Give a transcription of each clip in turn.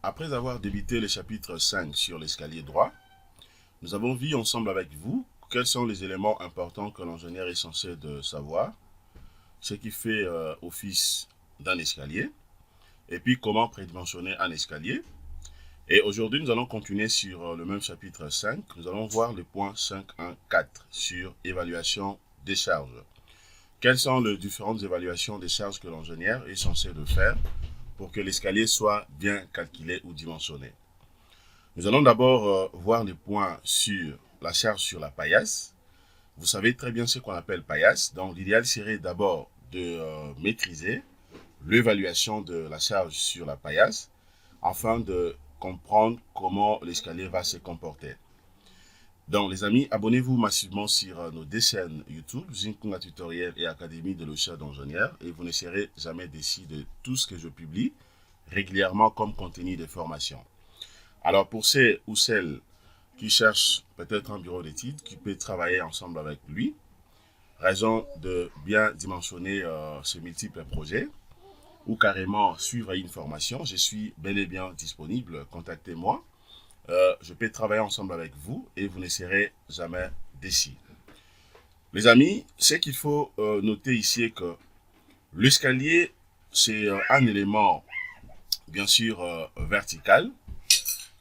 après avoir débuté le chapitre 5 sur l'escalier droit, nous avons vu ensemble avec vous quels sont les éléments importants que l'ingénieur est censé de savoir, ce qui fait office d'un escalier, et puis comment prédimensionner un escalier. Et aujourd'hui, nous allons continuer sur le même chapitre 5. Nous allons voir le point 5.1.4 sur évaluation des charges. Quelles sont les différentes évaluations des charges que l'ingénieur est censé de faire pour que l'escalier soit bien calculé ou dimensionné? Nous allons d'abord voir les points sur la charge sur la paillasse. Vous savez très bien ce qu'on appelle paillasse. Donc l'idéal serait d'abord de maîtriser l'évaluation de la charge sur la paillasse afin de comprendre comment l'escalier va se comporter. Donc les amis, abonnez-vous massivement sur nos deux chaînes YouTube, Zinkunga Tutoriel et Académie de l'Ocha d'ingénieur, et vous ne serez jamais déçus de tout ce que je publie régulièrement comme contenu de formation. Alors pour ceux ou celles qui cherchent peut-être un bureau d'études qui peut travailler ensemble avec lui, raison de bien dimensionner ces multiples projets, ou carrément suivre une formation, je suis bel et bien disponible, contactez-moi. Je peux travailler ensemble avec vous et vous ne serez jamais déçus. Les amis, ce qu'il faut noter ici est que l'escalier, c'est un élément, bien sûr, vertical,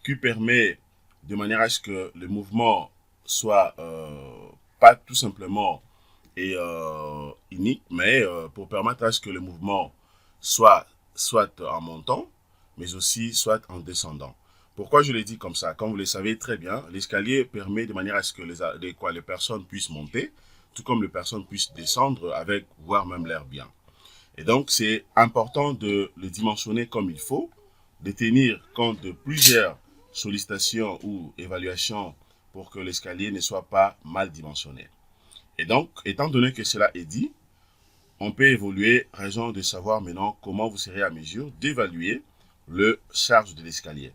qui permet de manière à ce que le mouvement soit pas tout simplement unique, mais pour permettre à ce que le mouvement soit en montant, mais aussi soit en descendant. Pourquoi je le dis comme ça? Comme vous le savez très bien, l'escalier permet de manière à ce que les personnes puissent monter, tout comme les personnes puissent descendre avec, voire même l'air bien. Et donc, c'est important de le dimensionner comme il faut, de tenir compte de plusieurs sollicitations ou évaluations pour que l'escalier ne soit pas mal dimensionné. Et donc, étant donné que cela est dit, on peut évoluer, raison de savoir maintenant comment vous serez à mesure d'évaluer le charge de l'escalier.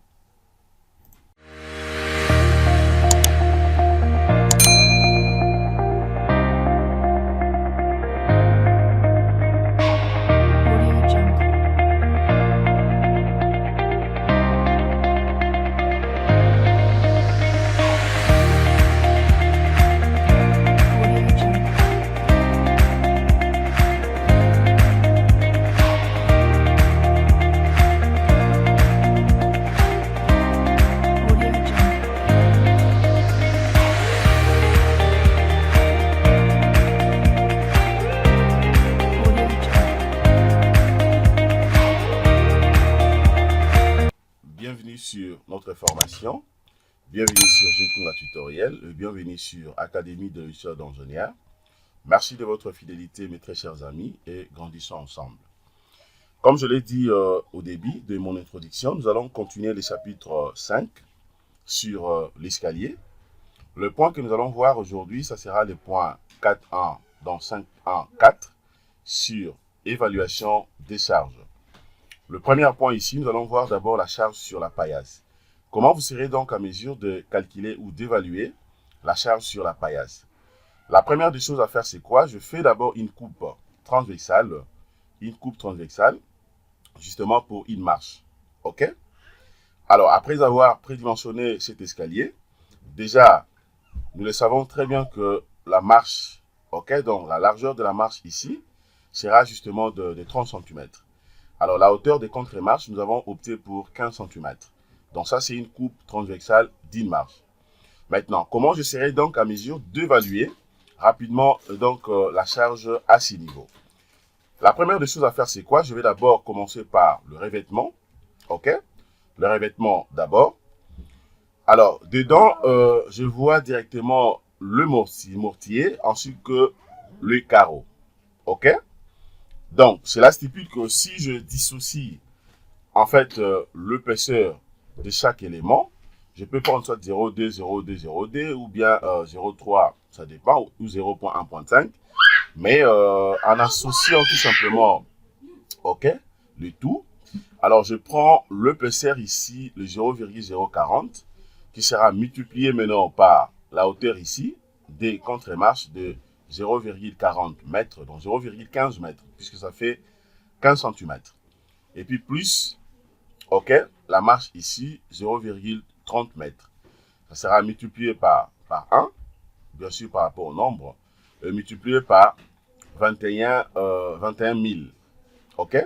Bienvenue sur notre formation, bienvenue sur Zinkunga Tutoriel, bienvenue sur Académie de l'Ocha d'ingénieur. Merci de votre fidélité, mes très chers amis, et grandissons ensemble. Comme je l'ai dit au début de mon introduction, nous allons continuer le chapitre 5 sur l'escalier. Le point que nous allons voir aujourd'hui, ça sera le point 4.1 dans 5.1.4 sur évaluation des charges. Le premier point ici, nous allons voir d'abord la charge sur la paillasse. Comment vous serez donc à mesure de calculer ou d'évaluer la charge sur la paillasse? La première des choses à faire, c'est quoi? Je fais d'abord une coupe transversale, justement pour une marche. OK? Alors, après avoir prédimensionné cet escalier, déjà, nous le savons très bien que la marche, OK, donc la largeur de la marche ici sera justement de 30 cm. Alors, la hauteur des contre-marches, nous avons opté pour 15 cm. Donc, ça, c'est une coupe transversale d'une marche. Maintenant, comment je serai donc à mesure d'évaluer rapidement la charge à ces niveaux? La première des choses à faire, c'est quoi? Je vais d'abord commencer par le revêtement. OK? Le revêtement d'abord. Alors, dedans, je vois directement le mortier ainsi que le carreau. OK? Donc, cela stipule que si je dissocie en fait l'épaisseur de chaque élément, je peux prendre soit 0,2, 0,2, 0,2 ou bien 0,3, ça dépend, ou 0,1.5. Mais en associant tout simplement, OK, le tout, alors je prends l'épaisseur ici, le 0,040, qui sera multiplié maintenant par la hauteur ici des contre-marches de 0,40 mètres, donc 0,15 mètres, puisque ça fait 15 cm. Et puis plus Ok, la marche ici, 0,30 mètres. Ça sera multiplié par 1, bien sûr par rapport au nombre, et multiplié par 21 000. Ok,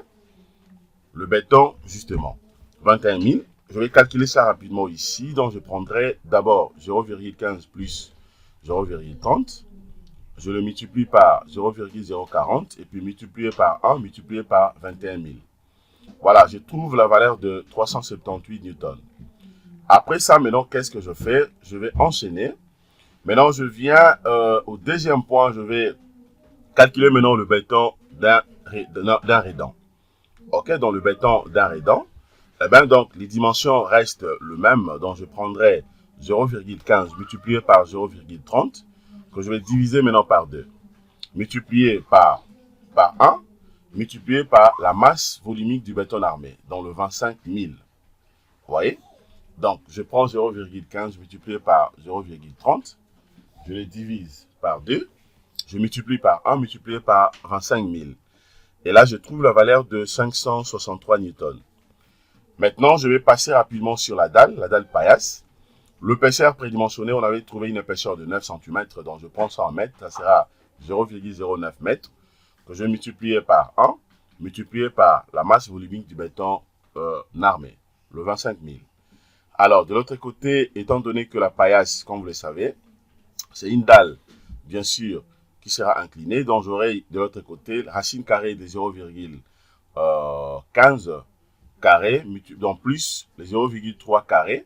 le béton, justement, 21 000. Je vais calculer ça rapidement ici. Donc, je prendrai d'abord 0,15 plus 0,30. Je le multiplie par 0,040 et puis multiplié par 1, multiplié par 21 000. Voilà, je trouve la valeur de 378 newtons. Après ça, maintenant, qu'est-ce que je fais? Je vais enchaîner. Maintenant, je viens au deuxième point. Je vais calculer maintenant le béton d'un rédan. Ok, dans le béton d'un rédan, eh bien, donc, les dimensions restent le même. Donc, je prendrai 0,15 multiplié par 0,30 que je vais diviser maintenant par 2. Multiplié par 1, multiplié par la masse volumique du béton armé, dans le 25 000. Vous voyez? Donc, je prends 0,15 multiplié par 0,30. Je les divise par 2. Je multiplie par 1 multiplié par 25 000. Et là, je trouve la valeur de 563 newtons. Maintenant, je vais passer rapidement sur la dalle paillasse. L'épaisseur prédimensionnée, on avait trouvé une épaisseur de 9 cm. Donc, je prends ça en mètres. Ça sera 0,09 mètres que je vais multiplier par 1, multiplié par la masse volumique du béton armé, le 25 000. Alors, de l'autre côté, étant donné que la paillasse, comme vous le savez, c'est une dalle, bien sûr, qui sera inclinée. Donc, j'aurai de l'autre côté racine carrée de 0,15 carré, donc plus les 0,3 carré.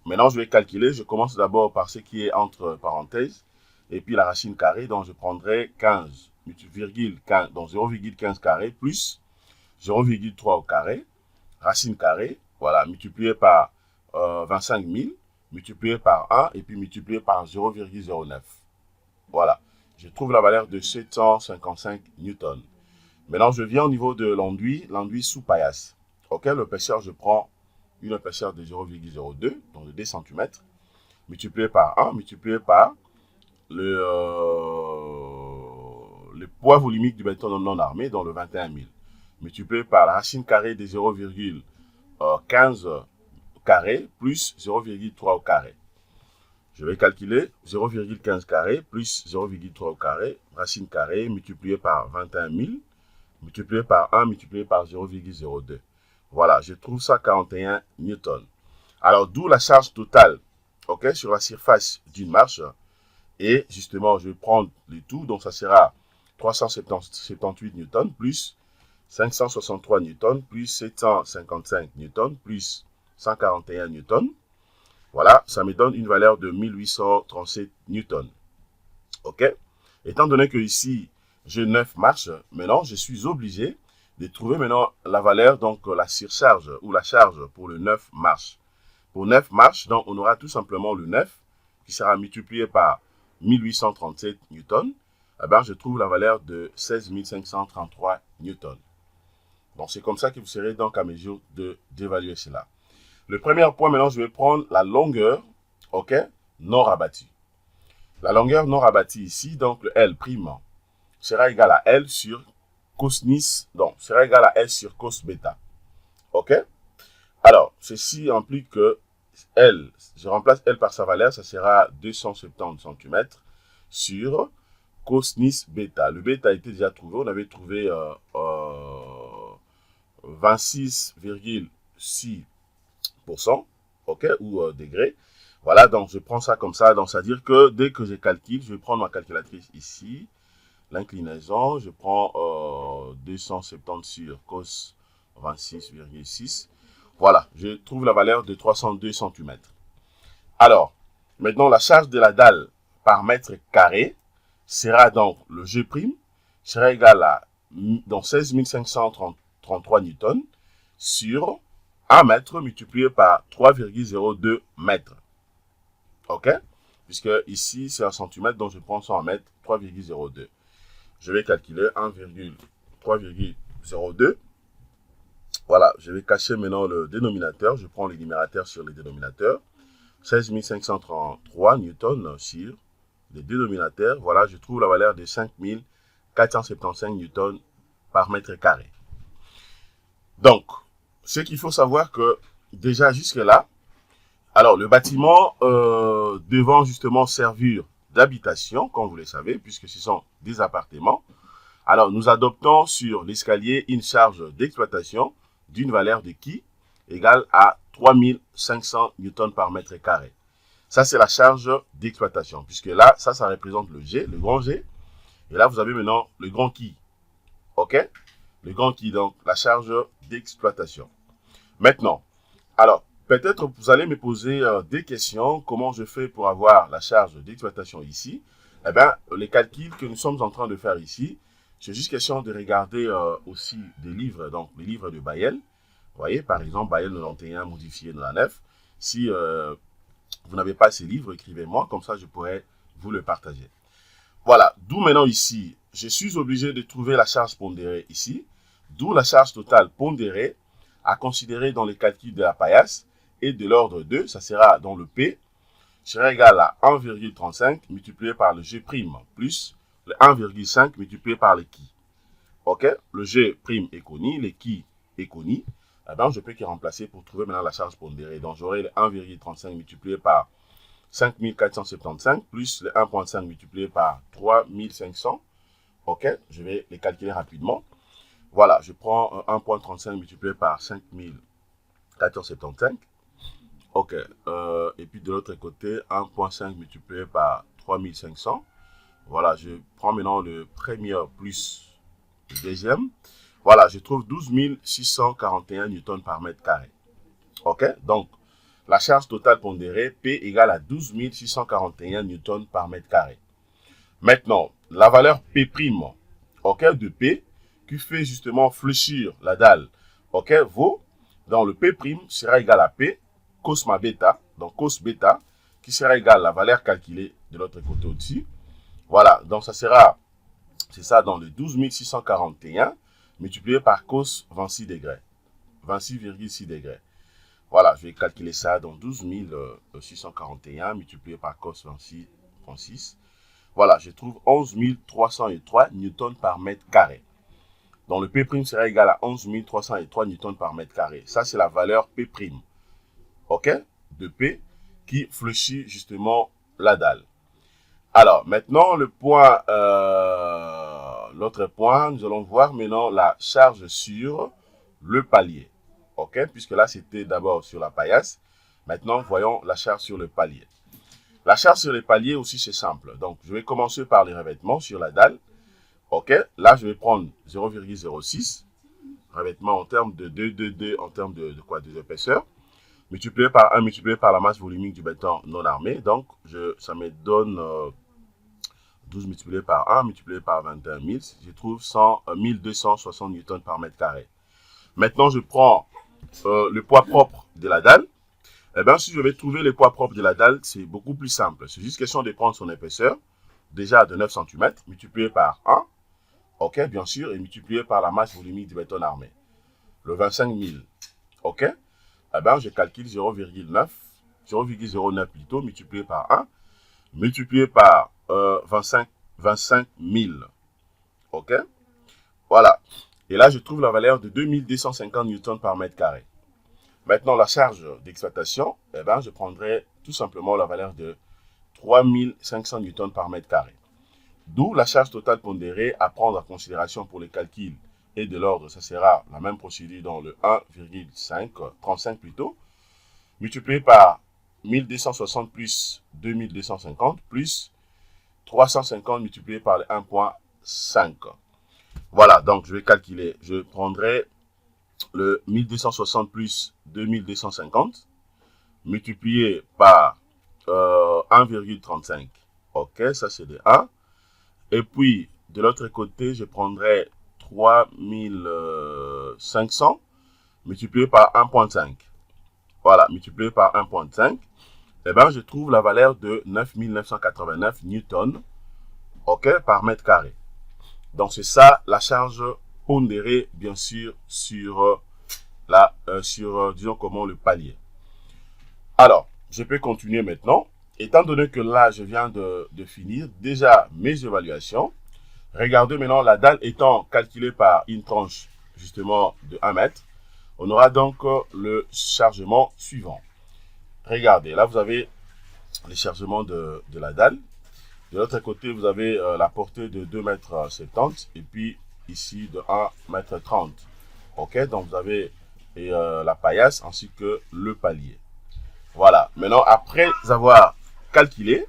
Maintenant, je vais calculer. Je commence d'abord par ce qui est entre parenthèses. Et puis la racine carrée, donc je prendrai 15, donc 0,15 carré plus 0,3 au carré, racine carrée, voilà, multiplié par 25 000, multiplié par 1 et puis multiplié par 0,09. Voilà, je trouve la valeur de 755 newtons. Maintenant, je viens au niveau de l'enduit sous paillasse. Ok, l'épaisseur, je prends une épaisseur de 0,02, donc de 2 cm, multiplié par 1, multiplié par le poids volumique du béton non armé, dans le 21 000, multiplié par la racine carrée de 0,15 carré plus 0,3 au carré. Je vais calculer 0,15 carré plus 0,3 au carré, racine carrée multiplié par 21 000, multiplié par 1, multiplié par 0,02. Voilà, je trouve ça 41 newtons. Alors, d'où la charge totale, ok, sur la surface d'une marche. Et justement, je vais prendre le tout. Donc, ça sera 378 newtons plus 563 newtons plus 755 newtons plus 141 newtons. Voilà, ça me donne une valeur de 1837 newtons. OK? Étant donné que ici, j'ai 9 marches, maintenant, je suis obligé de trouver maintenant la valeur, donc la surcharge ou la charge pour le 9 marches. Pour 9 marches, donc, on aura tout simplement le 9 qui sera multiplié par 1837 newtons, eh bien, je trouve la valeur de 16 533 newtons. Donc, c'est comme ça que vous serez donc à mesure d'évaluer cela. Le premier point, maintenant, je vais prendre la longueur, ok, non rabattue. La longueur non rabattue ici, donc le L prime, sera égal à L sur cos donc sera égal à L sur cos bêta. Ok? Alors, ceci implique que L, je remplace L par sa valeur, ça sera 270 cm sur cos bêta. Le bêta a été déjà trouvé, on avait trouvé 26,6%, ok, ou degrés. Voilà, donc je prends ça comme ça, donc c'est-à-dire que dès que je calcule, je vais prendre ma calculatrice ici, l'inclinaison, je prends 270 sur cos 26,6. Voilà, je trouve la valeur de 302 cm. Alors, maintenant, la charge de la dalle par mètre carré sera donc le G' sera égal à donc 16 533 newtons sur 1 mètre multiplié par 3,02 mètres. OK? Puisque ici, c'est un centimètre, donc je prends ça en mètre, 3,02. Je vais calculer 3,02. Voilà, je vais cacher maintenant le dénominateur. Je prends les numérateurs sur les dénominateurs. 16 533 newtons sur les dénominateurs. Voilà, je trouve la valeur de 5 475 newtons par mètre carré. Donc, ce qu'il faut savoir que déjà jusque-là, alors le bâtiment devant justement servir d'habitation, comme vous le savez, puisque ce sont des appartements, alors nous adoptons sur l'escalier une charge d'exploitation d'une valeur de qui égale à 3500 newtons par mètre carré. Ça, c'est la charge d'exploitation, puisque là, ça représente le G, le grand G. Et là, vous avez maintenant le grand qui. OK? Le grand qui, donc, la charge d'exploitation. Maintenant, alors, peut-être vous allez me poser des questions. Comment je fais pour avoir la charge d'exploitation ici? Eh bien, les calculs que nous sommes en train de faire ici, c'est juste question de regarder aussi des livres, donc les livres de Baël. Vous voyez, par exemple, Baël 91 modifié de la 9. Si vous n'avez pas ces livres, écrivez-moi, comme ça je pourrais vous le partager. Voilà, d'où maintenant ici, je suis obligé de trouver la charge pondérée ici, d'où la charge totale pondérée à considérer dans le calcul de la paillasse et de l'ordre 2, ça sera dans le P, sera égal à 1,35 multiplié par le G' plus le 1,5 multiplié par le qui. Ok, le G' est connu, le qui est connu. Eh bien, je peux qui remplacer pour trouver maintenant la charge pondérée. Donc, j'aurai le 1,35 multiplié par 5475 plus le 1,5 multiplié par 3500. Ok, je vais les calculer rapidement. Voilà, je prends 1,35 multiplié par 5475. Ok, et puis de l'autre côté, 1,5 multiplié par 3500. Voilà, je prends maintenant le premier plus le deuxième. Voilà, je trouve 12 641 newtons par mètre carré. Ok, donc la charge totale pondérée P égale à 12 641 newtons par mètre carré. Maintenant, la valeur P', ok, de P, qui fait justement fléchir la dalle, ok, vaut, dans le P' sera égal à P, cos ma bêta, donc cos bêta, qui sera égal à la valeur calculée de l'autre côté au-dessus. Voilà, donc ça sera, c'est ça, dans le 12 641 multiplié par cos 26 degrés, 26,6 degrés. Voilà, je vais calculer ça dans 12 641 multiplié par cos 26,6. Voilà, je trouve 11 303 newtons par mètre carré. Donc le P' sera égal à 11 303 newtons par mètre carré. Ça, c'est la valeur P'. OK? De P qui fléchit justement la dalle. Alors, maintenant, l'autre point, nous allons voir maintenant la charge sur le palier. OK? Puisque là, c'était d'abord sur la paillasse. Maintenant, voyons la charge sur le palier. La charge sur les paliers aussi, c'est simple. Donc, je vais commencer par les revêtements sur la dalle. OK? Là, je vais prendre 0,06. Revêtement en termes de 2,22 en termes de quoi? De épaisseur. Multiplié par 1, multiplié par la masse volumique du béton non armé. Donc, ça me donne 12 multiplié par 1, multiplié par 21 000. Je trouve 1260 newtons par mètre carré. Maintenant, je prends le poids propre de la dalle. Eh bien, si je vais trouver le poids propre de la dalle, c'est beaucoup plus simple. C'est juste question de prendre son épaisseur, déjà de 9 cm, multiplié par 1, ok, bien sûr, et multiplié par la masse volumique du béton armé, le 25 000, ok. Eh bien, je calcule 0,09 plutôt, multiplié par 1, multiplié par 25 000, ok. Voilà. Et là, je trouve la valeur de 2250 newtons par mètre carré. Maintenant, la charge d'exploitation, eh ben, je prendrai tout simplement la valeur de 3500 newtons par mètre carré. D'où la charge totale pondérée à prendre en considération pour les calculs et de l'ordre, ça sera la même procédure dans le 1,35 plutôt, multiplié par 1260 plus 2250 plus 350 multiplié par le 1,5. Voilà, donc je vais calculer. Je prendrai le 1260 plus 2250 multiplié par 1,35. Ok, ça c'est de 1. Et puis, de l'autre côté, je prendrai 3500 multiplié par 1,5. Voilà, multiplié par 1,5. Eh bien, je trouve la valeur de 9989 newtons, ok, par mètre carré. Donc, c'est ça la charge pondérée, bien sûr, sur disons comment, le palier. Alors, je peux continuer maintenant. Étant donné que là, je viens de finir déjà mes évaluations, regardez maintenant la dalle étant calculée par une tranche, justement, de 1 mètre. On aura donc le chargement suivant. Regardez, là vous avez le chargement de la dalle. De l'autre côté, vous avez la portée de 2,70 m et puis ici de 1,30 m. Ok, donc vous avez la paillasse ainsi que le palier. Voilà, maintenant après avoir calculé,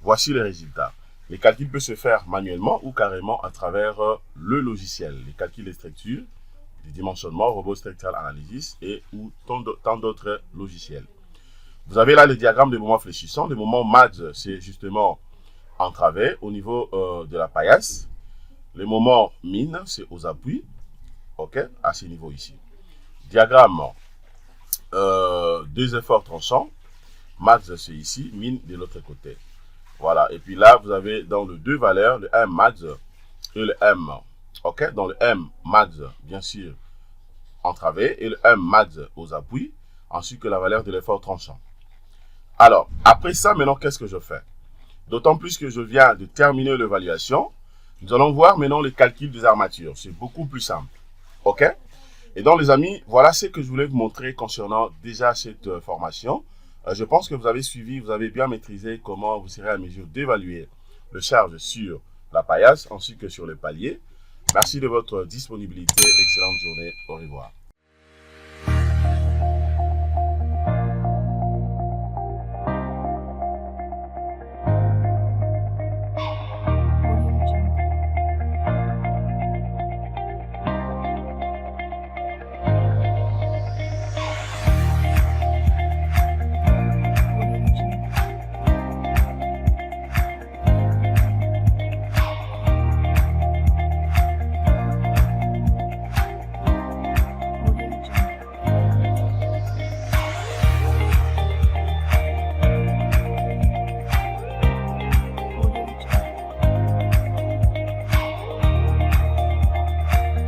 voici les résultats. Les calculs peuvent se faire manuellement ou carrément à travers le logiciel. Les calculs de structure, des dimensionnements, Robot Structural Analysis et ou tant d'autres logiciels. Vous avez là le diagramme des moments fléchissants. Le moment max, c'est justement en travers au niveau de la paillasse. Le moment min, c'est aux appuis. Ok, à ce niveau ici. Diagramme deux efforts tranchants. Max, c'est ici, min de l'autre côté. Voilà, et puis là, vous avez dans les deux valeurs, le M max et le M. Ok, dans le M max, bien sûr, en travers, et le M max aux appuis, ainsi que la valeur de l'effort tranchant. Alors, après ça, maintenant, qu'est-ce que je fais? D'autant plus que je viens de terminer l'évaluation, nous allons voir maintenant le calcul des armatures. C'est beaucoup plus simple. Ok? Et donc, les amis, voilà ce que je voulais vous montrer concernant déjà cette formation. Je pense que vous avez suivi, vous avez bien maîtrisé comment vous serez à mesure d'évaluer le charge sur la paillasse ainsi que sur le palier. Merci de votre disponibilité. Excellente journée. Au revoir.